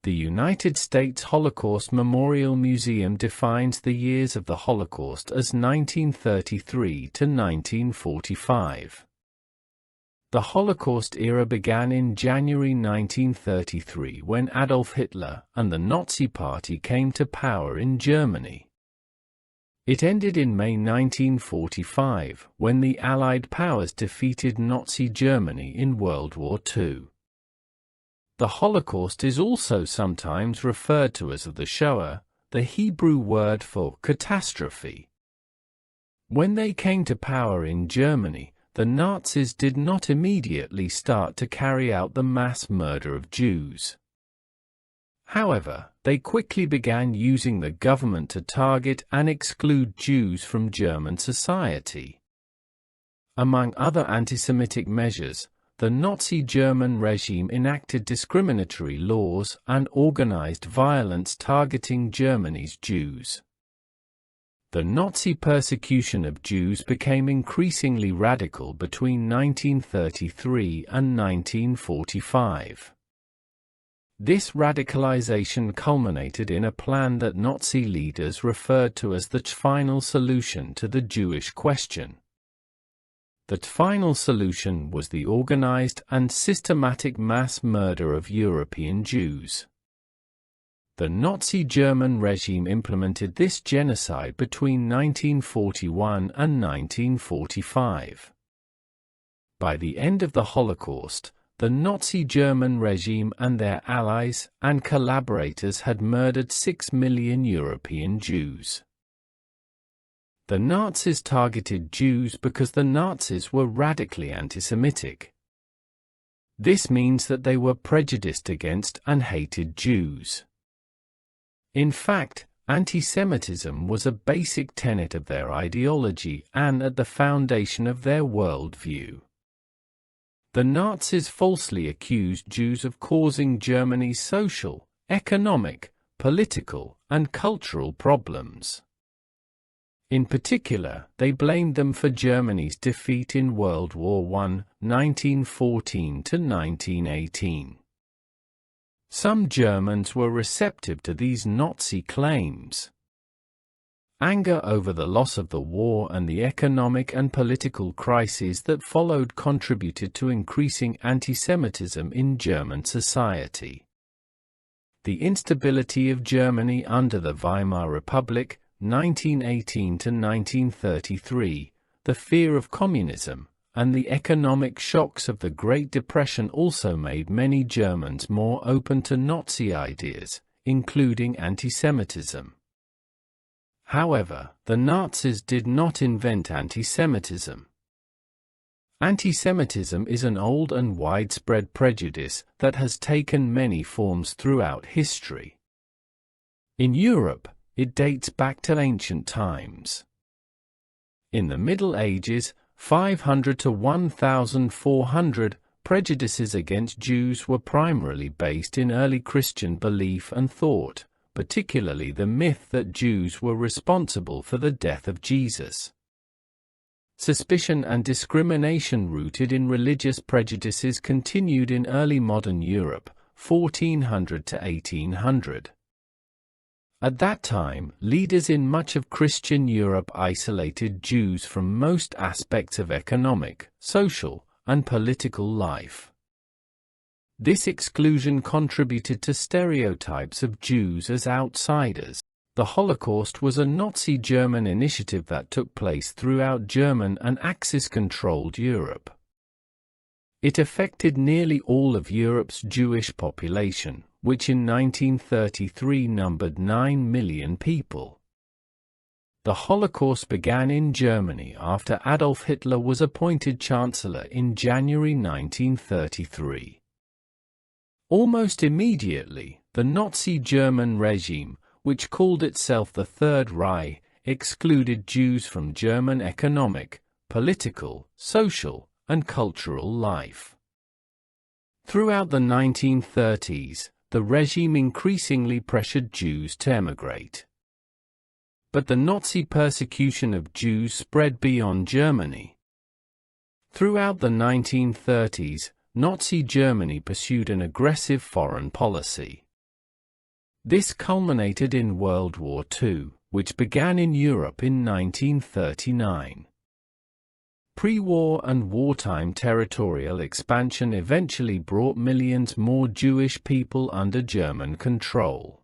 The United States Holocaust Memorial Museum defines the years of the Holocaust as 1933 to 1945. The Holocaust era began in January 1933 when Adolf Hitler and the Nazi Party came to power in Germany. It ended in May 1945 when the Allied powers defeated Nazi Germany in World War II. The Holocaust is also sometimes referred to as the Shoah, the Hebrew word for catastrophe. When they came to power in Germany, the Nazis did not immediately start to carry out the mass murder of Jews. However, they quickly began using the government to target and exclude Jews from German society. Among other anti-Semitic measures, the Nazi German regime enacted discriminatory laws and organized violence targeting Germany's Jews. The Nazi persecution of Jews became increasingly radical between 1933 and 1945. This radicalization culminated in a plan that Nazi leaders referred to as the final solution to the Jewish question. The final solution was the organized and systematic mass murder of European Jews. The Nazi German regime implemented this genocide between 1941 and 1945. By the end of the Holocaust, the Nazi German regime and their allies and collaborators had murdered 6 million European Jews. The Nazis targeted Jews because the Nazis were radically anti-Semitic. This means that they were prejudiced against and hated Jews. In fact, anti-Semitism was a basic tenet of their ideology and at the foundation of their worldview. The Nazis falsely accused Jews of causing Germany's social, economic, political, and cultural problems. In particular, they blamed them for Germany's defeat in World War I, 1914 to 1918. Some Germans were receptive to these Nazi claims. Anger over the loss of the war and the economic and political crises that followed contributed to increasing anti-Semitism in German society. The instability of Germany under the Weimar Republic, 1918 to 1933, the fear of communism, and the economic shocks of the Great Depression also made many Germans more open to Nazi ideas, including anti-Semitism. However, the Nazis did not invent anti-Semitism. Anti-Semitism is an old and widespread prejudice that has taken many forms throughout history. In Europe, it dates back to ancient times. In the Middle Ages, 500 to 1400, prejudices against Jews were primarily based in early Christian belief and thought, particularly the myth that Jews were responsible for the death of Jesus. Suspicion and discrimination rooted in religious prejudices continued in early modern Europe, 1400 to 1800. At that time, leaders in much of Christian Europe isolated Jews from most aspects of economic, social, and political life. This exclusion contributed to stereotypes of Jews as outsiders. The Holocaust was a Nazi German initiative that took place throughout German and Axis-controlled Europe. It affected nearly all of Europe's Jewish population, which in 1933 numbered 9 million people. The Holocaust began in Germany after Adolf Hitler was appointed Chancellor in January 1933. Almost immediately, the Nazi German regime, which called itself the Third Reich, excluded Jews from German economic, political, social, and cultural life. Throughout the 1930s, the regime increasingly pressured Jews to emigrate. But the Nazi persecution of Jews spread beyond Germany. Throughout the 1930s, Nazi Germany pursued an aggressive foreign policy. This culminated in World War II, which began in Europe in 1939. Pre-war and wartime territorial expansion eventually brought millions more Jewish people under German control.